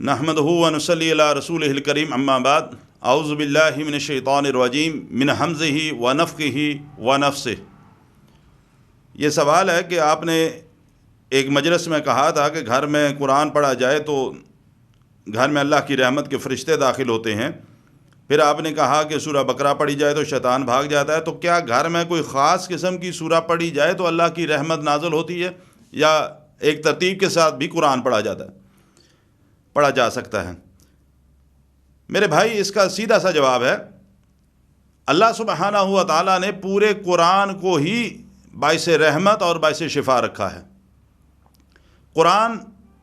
نحمدہ و نصلی علی رسولہ الکریم اما بعد اعوذ باللہ من الشیطان الرجیم من حمزہ و نفخہ و نفثہ۔ یہ سوال ہے کہ آپ نے ایک مجلس میں کہا تھا کہ گھر میں قرآن پڑھا جائے تو گھر میں اللہ کی رحمت کے فرشتے داخل ہوتے ہیں، پھر آپ نے کہا کہ سورہ بقرہ پڑھی جائے تو شیطان بھاگ جاتا ہے، تو کیا گھر میں کوئی خاص قسم کی سورہ پڑھی جائے تو اللہ کی رحمت نازل ہوتی ہے، یا ایک ترتیب کے ساتھ بھی قرآن پڑھا جا سکتا ہے؟ میرے بھائی، اس کا سیدھا سا جواب ہے، اللہ سبحانہ و تعالیٰ نے پورے قرآن کو ہی باعث رحمت اور باعث شفا رکھا ہے۔ قرآن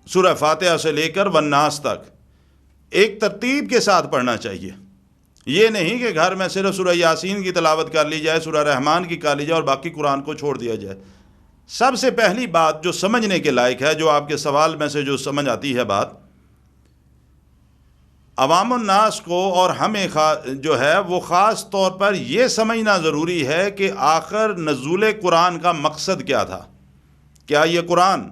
سورہ فاتحہ سے لے کر والناس تک ایک ترتیب کے ساتھ پڑھنا چاہیے۔ یہ نہیں کہ گھر میں صرف سورہ یاسین کی تلاوت کر لی جائے، سورہ رحمان کی کر لی جائے اور باقی قرآن کو چھوڑ دیا جائے۔ سب سے پہلی بات جو سمجھنے کے لائق ہے، جو آپ کے سوال میں سے جو سمجھ آتی ہے بات، عوام الناس کو اور ہمیں جو ہے وہ خاص طور پر یہ سمجھنا ضروری ہے کہ آخر نزول قرآن کا مقصد کیا تھا۔ کیا یہ قرآن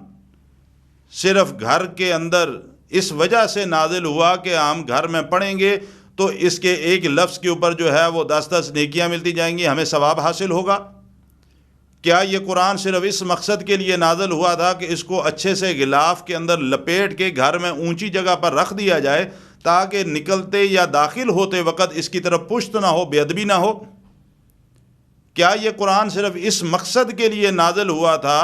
صرف گھر کے اندر اس وجہ سے نازل ہوا کہ ہم گھر میں پڑھیں گے تو اس کے ایک لفظ کے اوپر جو ہے وہ 10 نیکیاں ملتی جائیں گی، ہمیں ثواب حاصل ہوگا؟ کیا یہ قرآن صرف اس مقصد کے لیے نازل ہوا تھا کہ اس کو اچھے سے غلاف کے اندر لپیٹ کے گھر میں اونچی جگہ پر رکھ دیا جائے تاکہ نکلتے یا داخل ہوتے وقت اس کی طرف پشت نہ ہو، بے ادبی نہ ہو؟ کیا یہ قرآن صرف اس مقصد کے لیے نازل ہوا تھا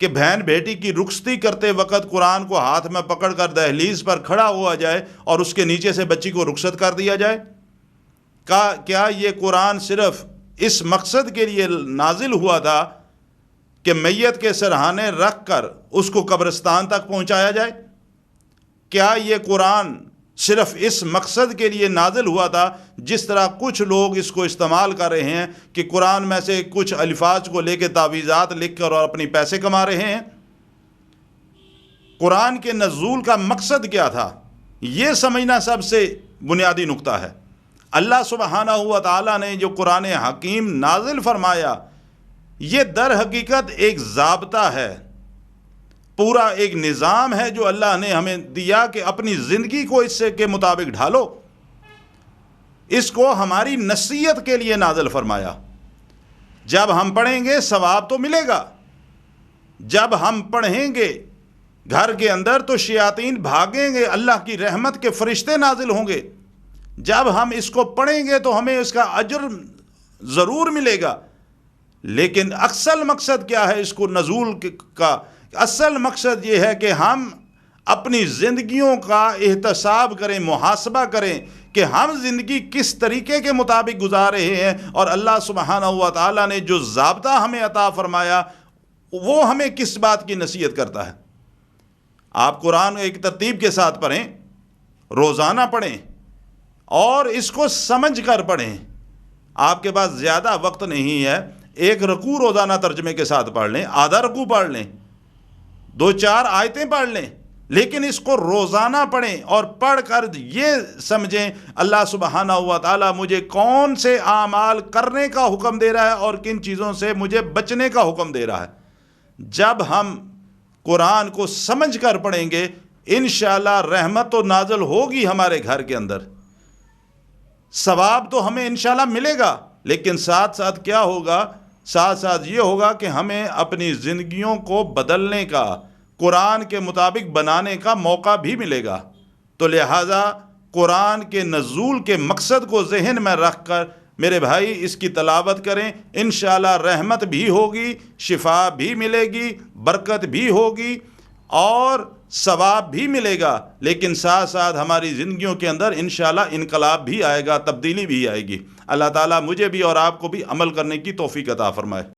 کہ بہن بیٹی کی رخصتی کرتے وقت قرآن کو ہاتھ میں پکڑ کر دہلیز پر کھڑا ہوا جائے اور اس کے نیچے سے بچی کو رخصت کر دیا جائے؟ کیا یہ قرآن صرف اس مقصد کے لیے نازل ہوا تھا کہ میت کے سرہانے رکھ کر اس کو قبرستان تک پہنچایا جائے؟ کیا یہ قرآن صرف اس مقصد کے لیے نازل ہوا تھا جس طرح کچھ لوگ اس کو استعمال کر رہے ہیں کہ قرآن میں سے کچھ الفاظ کو لے کے تعویذات لکھ کر اور اپنی پیسے کما رہے ہیں؟ قرآن کے نزول کا مقصد کیا تھا، یہ سمجھنا سب سے بنیادی نقطہ ہے۔ اللہ سبحانہ و تعالیٰ نے جو قرآن حکیم نازل فرمایا، یہ در حقیقت ایک ضابطہ ہے، پورا ایک نظام ہے جو اللہ نے ہمیں دیا کہ اپنی زندگی کو اس سے کے مطابق ڈھالو۔ اس کو ہماری نصیحت کے لیے نازل فرمایا۔ جب ہم پڑھیں گے ثواب تو ملے گا، جب ہم پڑھیں گے گھر کے اندر تو شیاطین بھاگیں گے، اللہ کی رحمت کے فرشتے نازل ہوں گے۔ جب ہم اس کو پڑھیں گے تو ہمیں اس کا اجر ضرور ملے گا۔ لیکن اصل مقصد کیا ہے اس کو نزول کا؟ اصل مقصد یہ ہے کہ ہم اپنی زندگیوں کا احتساب کریں، محاسبہ کریں کہ ہم زندگی کس طریقے کے مطابق گزار رہے ہیں، اور اللہ سبحانہ و تعالیٰ نے جو ضابطہ ہمیں عطا فرمایا وہ ہمیں کس بات کی نصیحت کرتا ہے۔ آپ قرآن ایک ترتیب کے ساتھ پڑھیں، روزانہ پڑھیں اور اس کو سمجھ کر پڑھیں۔ آپ کے پاس زیادہ وقت نہیں ہے، ایک رکوع روزانہ ترجمے کے ساتھ پڑھ لیں، آدھا رکوع پڑھ لیں، 2-4 آیتیں پڑھ لیں، لیکن اس کو روزانہ پڑھیں اور پڑھ کر یہ سمجھیں اللہ سبحانہ و تعالیٰ مجھے کون سے اعمال کرنے کا حکم دے رہا ہے اور کن چیزوں سے مجھے بچنے کا حکم دے رہا ہے۔ جب ہم قرآن کو سمجھ کر پڑھیں گے، انشاءاللہ رحمت تو نازل ہوگی ہمارے گھر کے اندر، ثواب تو ہمیں انشاءاللہ ملے گا، لیکن ساتھ ساتھ کیا ہوگا؟ ساتھ ساتھ یہ ہوگا کہ ہمیں اپنی زندگیوں کو بدلنے کا، قرآن کے مطابق بنانے کا موقع بھی ملے گا۔ تو لہٰذا قرآن کے نزول کے مقصد کو ذہن میں رکھ کر میرے بھائی اس کی تلاوت کریں، انشاءاللہ رحمت بھی ہوگی، شفا بھی ملے گی، برکت بھی ہوگی اور ثواب بھی ملے گا، لیکن ساتھ ساتھ ہماری زندگیوں کے اندر انشاءاللہ انقلاب بھی آئے گا، تبدیلی بھی آئے گی۔ اللہ تعالیٰ مجھے بھی اور آپ کو بھی عمل کرنے کی توفیق عطا فرمائے۔